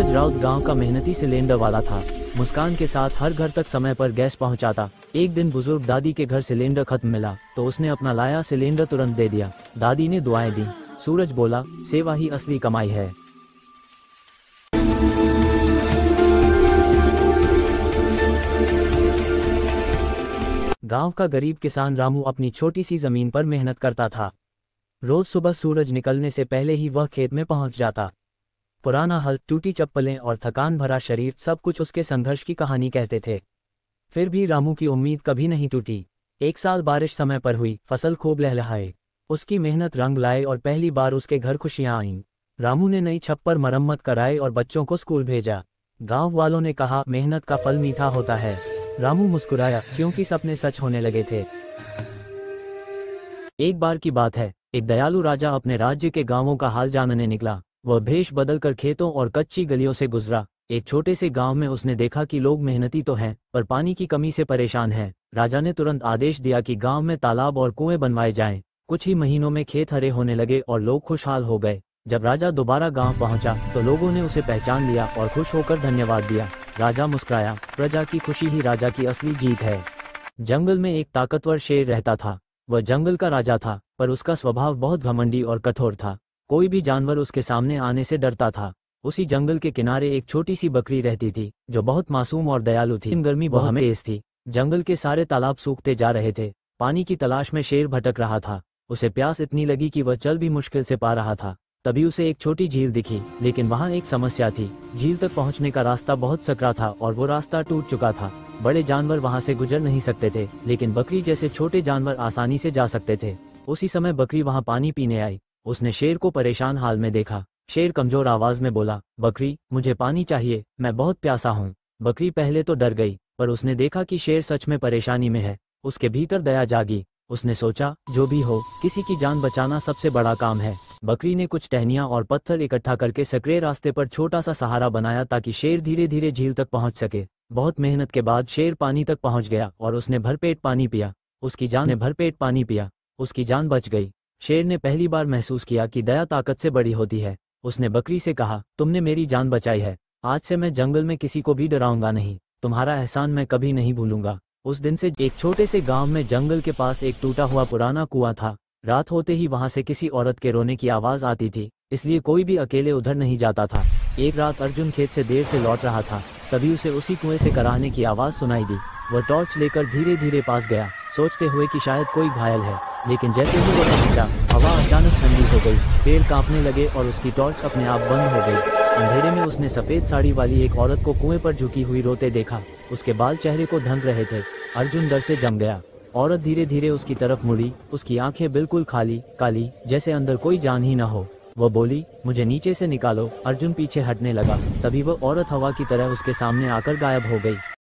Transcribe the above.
सूरज राउत गांव का मेहनती सिलेंडर वाला था। मुस्कान के साथ हर घर तक समय पर गैस पहुंचाता। एक दिन बुजुर्ग दादी के घर सिलेंडर खत्म मिला तो उसने अपना लाया सिलेंडर तुरंत दे दिया। दादी ने दुआएं दी। सूरज बोला, सेवा ही असली कमाई है। गांव का गरीब किसान रामू अपनी छोटी सी जमीन पर मेहनत करता था। रोज सुबह सूरज निकलने से पहले ही वह खेत में पहुंच जाता। पुराना हल, टूटी चप्पलें और थकान भरा शरीर सब कुछ उसके संघर्ष की कहानी कहते थे। फिर भी रामू की उम्मीद कभी नहीं टूटी। एक साल बारिश समय पर हुई, फसल खूब लहलहाए, उसकी मेहनत रंग लाए और पहली बार उसके घर खुशियां आईं। रामू ने नई छत पर मरम्मत कराई और बच्चों को स्कूल भेजा। गांव वालों ने कहा, मेहनत का फल मीठा होता है। रामू मुस्कुराया क्योंकि सपने सच होने लगे थे। एक बार की बात है, एक दयालु राजा अपने राज्य के गांवों का हाल जानने निकला। वह भेष बदलकर खेतों और कच्ची गलियों से गुजरा। एक छोटे से गांव में उसने देखा कि लोग मेहनती तो हैं, पर पानी की कमी से परेशान हैं। राजा ने तुरंत आदेश दिया कि गांव में तालाब और कुएं बनवाए जाएं। कुछ ही महीनों में खेत हरे होने लगे और लोग खुशहाल हो गए। जब राजा दोबारा गांव पहुंचा तो लोगों ने उसे पहचान लिया और खुश होकर धन्यवाद दिया। राजा मुस्कुराया, प्रजा की खुशी ही राजा की असली जीत है। जंगल में एक ताकतवर शेर रहता था। वह जंगल का राजा था, पर उसका स्वभाव बहुत घमंडी और कठोर था। कोई भी जानवर उसके सामने आने से डरता था। उसी जंगल के किनारे एक छोटी सी बकरी रहती थी जो बहुत मासूम और दयालु थी। गर्मी बहुत तेज थी। जंगल के सारे तालाब सूखते जा रहे थे। पानी की तलाश में शेर भटक रहा था। उसे प्यास इतनी लगी कि वह चल भी मुश्किल से पा रहा था। तभी उसे एक छोटी झील दिखी, लेकिन वहां एक समस्या थी। झील तक पहुंचने का रास्ता बहुत सकरा था और वो रास्ता टूट चुका था। बड़े जानवर वहां से गुजर नहीं सकते थे, लेकिन बकरी जैसे छोटे जानवर आसानी से जा सकते थे। उसी समय बकरी वहां पानी पीने आई। उसने शेर को परेशान हाल में देखा। शेर कमजोर आवाज में बोला, बकरी, मुझे पानी चाहिए, मैं बहुत प्यासा हूँ। बकरी पहले तो डर गई, पर उसने देखा कि शेर सच में परेशानी में है। उसके भीतर दया जागी। उसने सोचा, जो भी हो, किसी की जान बचाना सबसे बड़ा काम है। बकरी ने कुछ टहनियां और पत्थर इकट्ठा करके सकरे रास्ते पर छोटा सा सहारा बनाया ताकि शेर धीरे धीरे झील तक पहुंच सके। बहुत मेहनत के बाद शेर पानी तक पहुंच गया और उसने भरपेट पानी पिया। उसकी जान बच गई। शेर ने पहली बार महसूस किया कि दया ताकत से बड़ी होती है। उसने बकरी से कहा, तुमने मेरी जान बचाई है। आज से मैं जंगल में किसी को भी डराऊंगा नहीं। तुम्हारा एहसान मैं कभी नहीं भूलूंगा। उस दिन से एक छोटे से गांव में जंगल के पास एक टूटा हुआ पुराना कुआं था। रात होते ही वहां से किसी औरत के रोने की आवाज आती थी, इसलिए कोई भी अकेले उधर नहीं जाता था। एक रात अर्जुन खेत से देर से लौट रहा था, तभी उसे उसी कुएं से कराहने की आवाज सुनाई दी। वह टॉर्च लेकर धीरे धीरे पास गया, सोचते हुए कि शायद कोई घायल है। लेकिन जैसे ही वो पहुंचा, हवा अचानक ठंडी हो गई, पेड़ कांपने लगे और उसकी टॉर्च अपने आप बंद हो गई। अंधेरे में उसने सफेद साड़ी वाली एक औरत को कुएं पर झुकी हुई रोते देखा। उसके बाल चेहरे को ढक रहे थे। अर्जुन डर से जम गया। औरत धीरे धीरे उसकी तरफ मुड़ी। उसकी आंखें बिल्कुल खाली, काली, जैसे अंदर कोई जान ही न हो। वह बोली, मुझे नीचे से निकालो। अर्जुन पीछे हटने लगा। तभी वह औरत हवा की तरह उसके सामने आकर गायब हो गई।